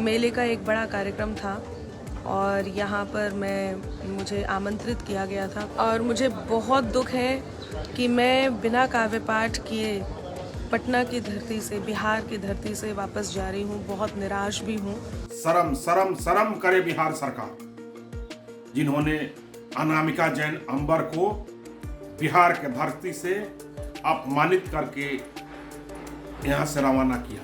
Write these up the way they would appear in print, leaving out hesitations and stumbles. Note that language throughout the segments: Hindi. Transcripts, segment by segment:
मेले का एक बड़ा कार्यक्रम था और यहाँ पर मुझे आमंत्रित किया गया था और मुझे बहुत दुख है कि मैं बिना काव्य पाठ किए पटना की धरती से, बिहार की धरती से वापस जा रही हूँ। बहुत निराश भी हूँ। शर्म शर्म शर्म करे बिहार सरकार, जिन्होंने अनामिका जैन अंबर को बिहार के धरती से अपमानित करके यहाँ से रवाना किया।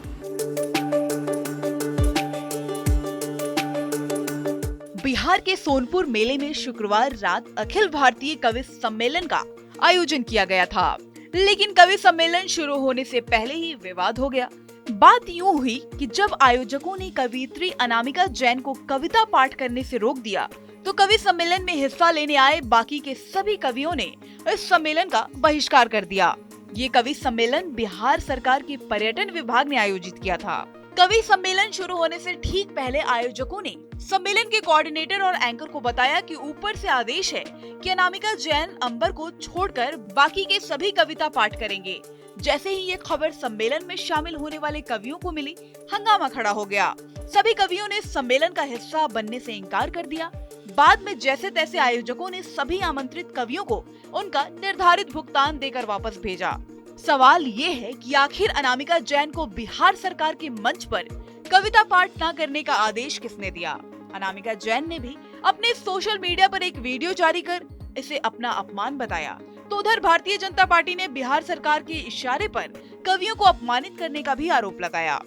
बिहार के सोनपुर मेले में शुक्रवार रात अखिल भारतीय कवि सम्मेलन का आयोजन किया गया था, लेकिन कवि सम्मेलन शुरू होने से पहले ही विवाद हो गया। बात यूं हुई कि जब आयोजकों ने कवयित्री अनामिका जैन को कविता पाठ करने से रोक दिया, तो कवि सम्मेलन में हिस्सा लेने आए बाकी के सभी कवियों ने इस सम्मेलन का बहिष्कार कर दिया। ये कवि सम्मेलन बिहार सरकार के पर्यटन विभाग ने आयोजित किया था। कवि सम्मेलन शुरू होने से ठीक पहले आयोजकों ने सम्मेलन के कोऑर्डिनेटर और एंकर को बताया कि ऊपर से आदेश है कि अनामिका जैन अंबर को छोड़कर बाकी के सभी कविता पाठ करेंगे। जैसे ही ये खबर सम्मेलन में शामिल होने वाले कवियों को मिली, हंगामा खड़ा हो गया। सभी कवियों ने सम्मेलन का हिस्सा बनने से इनकार कर दिया। बाद में जैसे तैसे आयोजकों ने सभी आमंत्रित कवियों को उनका निर्धारित भुगतान देकर वापस भेजा। सवाल ये है कि आखिर अनामिका जैन को बिहार सरकार के मंच पर कविता पाठ न करने का आदेश किसने दिया? अनामिका जैन ने भी अपने सोशल मीडिया पर एक वीडियो जारी कर इसे अपना अपमान बताया। तो उधर भारतीय जनता पार्टी ने बिहार सरकार के इशारे पर कवियों को अपमानित करने का भी आरोप लगाया।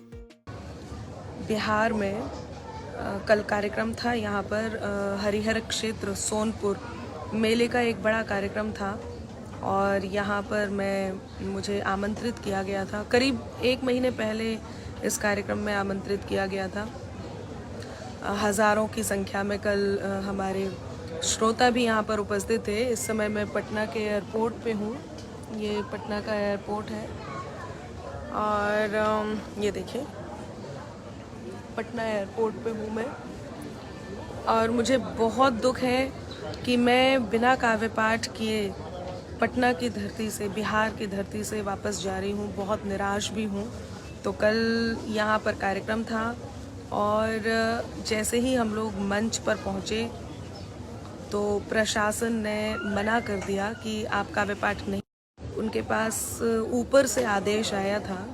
बिहार में कल कार्यक्रम था, यहाँ पर हरिहर क्षेत्र सोनपुर मेले का एक बड़ा कार्यक्रम था और यहाँ पर मुझे आमंत्रित किया गया था। करीब 1 महीने पहले इस कार्यक्रम में आमंत्रित किया गया था। हजारों की संख्या में कल हमारे श्रोता भी यहाँ पर उपस्थित थे। इस समय मैं पटना के एयरपोर्ट पे हूँ। ये पटना का एयरपोर्ट है और ये देखिए पटना एयरपोर्ट पे हूँ मैं और मुझे बहुत दुख है कि मैं बिना काव्य पाठ किए पटना की धरती से, बिहार की धरती से वापस जा रही हूँ। बहुत निराश भी हूँ। तो कल यहाँ पर कार्यक्रम था और जैसे ही हम लोग मंच पर पहुँचे तो प्रशासन ने मना कर दिया कि आप काव्य पाठ नहीं। उनके पास ऊपर से आदेश आया था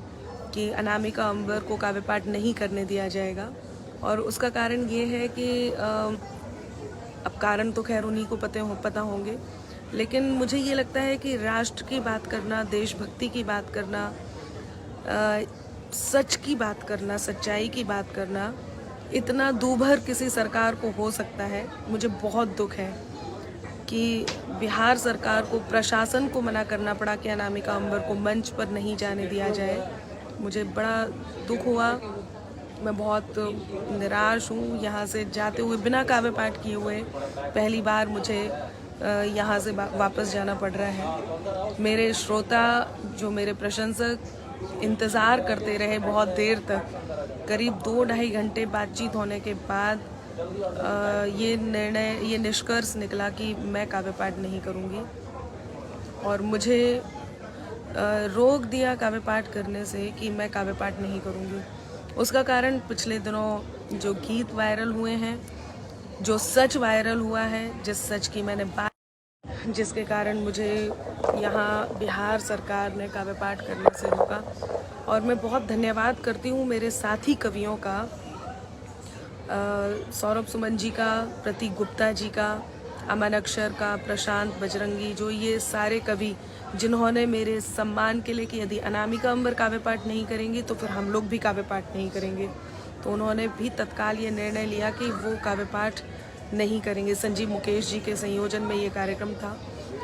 कि अनामिका अंबर को काव्य पाठ नहीं करने दिया जाएगा और उसका कारण ये है कि अब कारण तो खैर उन्हीं को पता होंगे, लेकिन मुझे ये लगता है कि राष्ट्र की बात करना, देशभक्ति की बात करना, सच की बात करना, सच्चाई की बात करना इतना दूभर किसी सरकार को हो सकता है। मुझे बहुत दुख है कि बिहार सरकार को, प्रशासन को मना करना पड़ा कि अनामिका अंबर को मंच पर नहीं जाने दिया जाए। मुझे बड़ा दुख हुआ। मैं बहुत निराश हूँ। यहाँ से जाते हुए बिना काव्य पाठ किए हुए पहली बार मुझे यहाँ से वापस जाना पड़ रहा है। मेरे श्रोता, जो मेरे प्रशंसक इंतज़ार करते रहे बहुत देर तक, करीब 2-2.5 घंटे बातचीत होने के बाद ये निष्कर्ष निकला कि मैं काव्य पाठ नहीं करूँगी और मुझे रोक दिया काव्य पाठ करने से कि मैं काव्य पाठ नहीं करूँगी। उसका कारण पिछले दिनों जो गीत वायरल हुए हैं, जो सच वायरल हुआ है, जिस सच की मैंने बात, जिसके कारण मुझे यहाँ बिहार सरकार ने काव्य पाठ करने से रोका। और मैं बहुत धन्यवाद करती हूँ मेरे साथी कवियों का, सौरभ सुमन जी का, प्रतीक गुप्ता जी का, अमन अक्षर का, प्रशांत बजरंगी, जो ये सारे कवि जिन्होंने मेरे सम्मान के लिए कि यदि अनामिका अंबर काव्य पाठ नहीं करेंगी तो फिर हम लोग भी काव्य पाठ नहीं करेंगे, तो उन्होंने भी तत्काल ये निर्णय लिया कि वो काव्य पाठ नहीं करेंगे। संजीव मुकेश जी के संयोजन में ये कार्यक्रम था,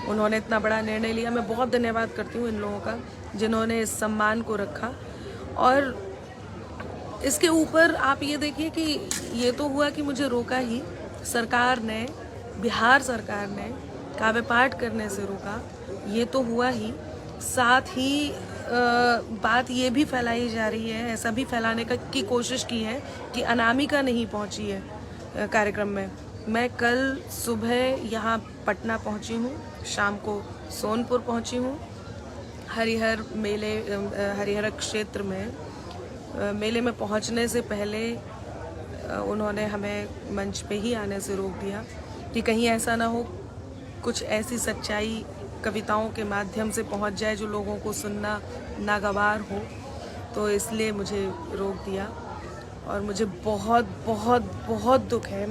उन्होंने इतना बड़ा निर्णय लिया। मैं बहुत धन्यवाद करती हूँ इन लोगों का जिन्होंने इस सम्मान को रखा। और इसके ऊपर आप ये देखिए कि ये तो हुआ कि मुझे रोका ही, सरकार ने, बिहार सरकार ने काव्य पाठ करने से रोका, ये तो हुआ ही, साथ ही बात ये भी फैलाई जा रही है, ऐसा भी फैलाने की कोशिश की है कि अनामिका नहीं पहुंची है कार्यक्रम में। मैं कल सुबह यहाँ पटना पहुँची हूँ, शाम को सोनपुर पहुँची हूँ। हरिहर क्षेत्र में मेले में पहुँचने से पहले उन्होंने हमें मंच पे ही आने से रोक दिया कि कहीं ऐसा ना हो कुछ ऐसी सच्चाई कविताओं के माध्यम से पहुंच जाए जो लोगों को सुनना नागवार हो, तो इसलिए मुझे रोक दिया। और मुझे बहुत बहुत बहुत दुख है,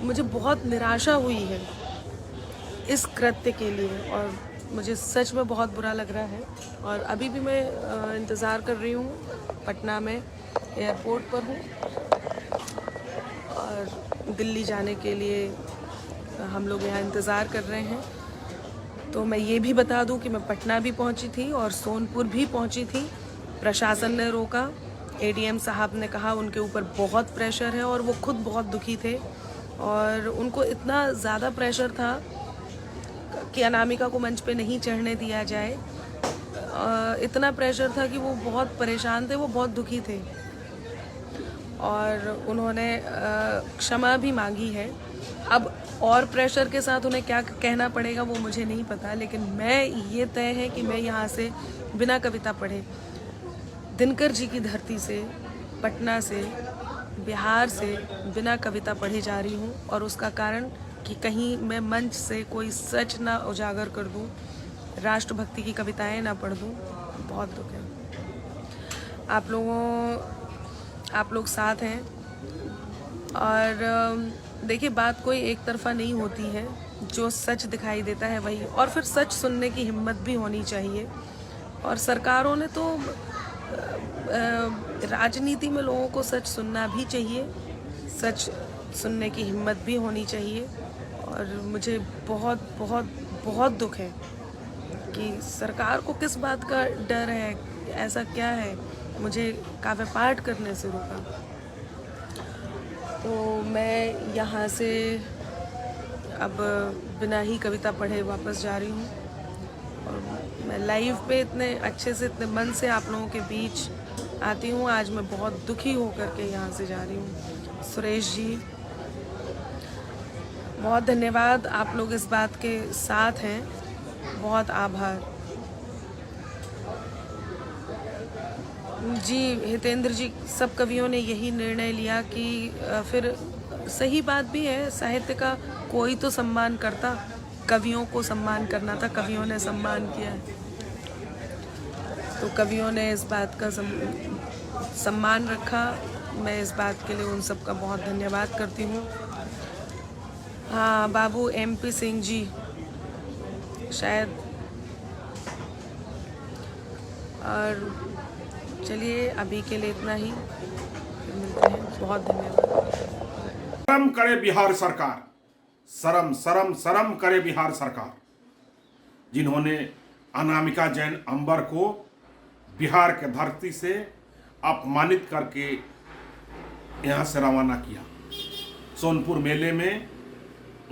मुझे बहुत निराशा हुई है इस कृत्य के लिए, और मुझे सच में बहुत बुरा लग रहा है। और अभी भी मैं इंतज़ार कर रही हूँ, पटना में एयरपोर्ट पर हूँ और दिल्ली जाने के लिए हम लोग यहाँ इंतज़ार कर रहे हैं। तो मैं ये भी बता दूँ कि मैं पटना भी पहुँची थी और सोनपुर भी पहुँची थी। प्रशासन ने रोका, एडीएम साहब ने कहा उनके ऊपर बहुत प्रेशर है और वो खुद बहुत दुखी थे और उनको इतना ज़्यादा प्रेशर था कि अनामिका को मंच पे नहीं चढ़ने दिया जाए। इतना प्रेशर था कि वो बहुत परेशान थे, वो बहुत दुखी थे और उन्होंने क्षमा भी मांगी है। अब और प्रेशर के साथ उन्हें क्या कहना पड़ेगा वो मुझे नहीं पता, लेकिन मैं ये तय है कि मैं यहाँ से बिना कविता पढ़े दिनकर जी की धरती से, पटना से, बिहार से बिना कविता पढ़े जा रही हूँ। और उसका कारण कि कहीं मैं मंच से कोई सच ना उजागर कर दूँ, राष्ट्रभक्ति की कविताएं ना पढ़ दूँ। बहुत दुख है। आप लोग साथ हैं और देखिए बात कोई एक तरफा नहीं होती है, जो सच दिखाई देता है वही, और फिर सच सुनने की हिम्मत भी होनी चाहिए। और सरकारों ने तो राजनीति में लोगों को सच सुनना भी चाहिए, सच सुनने की हिम्मत भी होनी चाहिए। और मुझे बहुत बहुत बहुत दुख है कि सरकार को किस बात का डर है, ऐसा क्या है मुझे काव्य पाठ करने से रोका। तो मैं यहाँ से अब बिना ही कविता पढ़े वापस जा रही हूँ और मैं लाइव पे इतने अच्छे से, इतने मन से आप लोगों के बीच आती हूँ। आज मैं बहुत दुखी होकर के यहाँ से जा रही हूँ। सुरेश जी बहुत धन्यवाद, आप लोग इस बात के साथ हैं, बहुत आभार जी। हितेंद्र जी, सब कवियों ने यही निर्णय लिया कि फिर सही बात भी है, साहित्य का कोई तो सम्मान करता, कवियों को सम्मान करना था, कवियों ने सम्मान किया है। तो कवियों ने इस बात का सम्मान रखा, मैं इस बात के लिए उन सब का बहुत धन्यवाद करती हूँ। हाँ, बाबू MP सिंह जी शायद। और चलिए अभी के लिए इतना ही, फिर मिलते हैं। बहुत धन्यवाद। शर्म करे बिहार सरकार, शर्म शर्म शर्म करे बिहार सरकार, जिन्होंने अनामिका जैन अंबर को बिहार के धरती से अपमानित करके यहाँ से रवाना किया। सोनपुर मेले में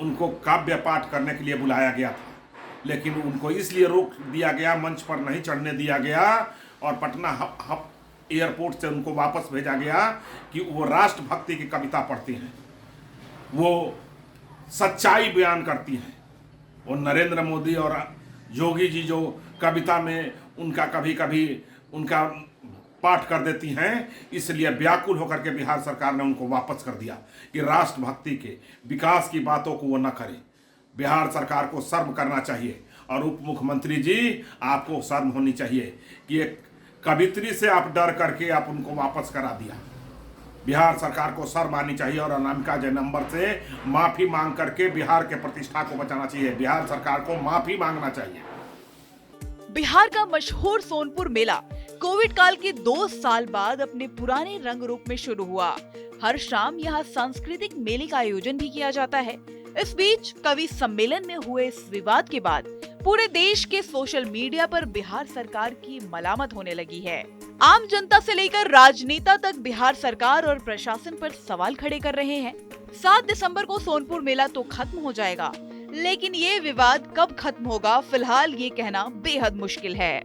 उनको काव्य पाठ करने के लिए बुलाया गया था, लेकिन उनको इसलिए रोक दिया गया, मंच पर नहीं चढ़ने दिया गया और पटना एयरपोर्ट से उनको वापस भेजा गया कि वो राष्ट्रभक्ति की कविता पढ़ती हैं, वो सच्चाई बयान करती हैं। वो नरेंद्र मोदी और योगी जी जो कविता में उनका कभी कभी उनका पाठ कर देती हैं, इसलिए व्याकुल होकर के बिहार सरकार ने उनको वापस कर दिया कि राष्ट्रभक्ति के विकास की बातों को वो न करें। बिहार सरकार को शर्म करना चाहिए और उप मुख्यमंत्री जी आपको शर्म होनी चाहिए कि एक कवित्री से आप डर करके आप उनको वापस करा दिया। बिहार सरकार को शर्म आनी चाहिए और अनामिका जैन अंबर से माफी मांग करके बिहार के प्रतिष्ठा को बचाना चाहिए। बिहार सरकार को माफी मांगना चाहिए। बिहार का मशहूर सोनपुर मेला कोविड काल के 2 साल बाद अपने पुराने रंग रूप में शुरू हुआ। हर शाम यहाँ सांस्कृतिक मेले का आयोजन भी किया जाता है। इस बीच कवि सम्मेलन में हुए इस विवाद के बाद पूरे देश के सोशल मीडिया पर बिहार सरकार की मलामत होने लगी है। आम जनता से लेकर राजनेता तक बिहार सरकार और प्रशासन पर सवाल खड़े कर रहे हैं। 7 दिसंबर को सोनपुर मेला तो खत्म हो जाएगा, लेकिन ये विवाद कब खत्म होगा फिलहाल ये कहना बेहद मुश्किल है।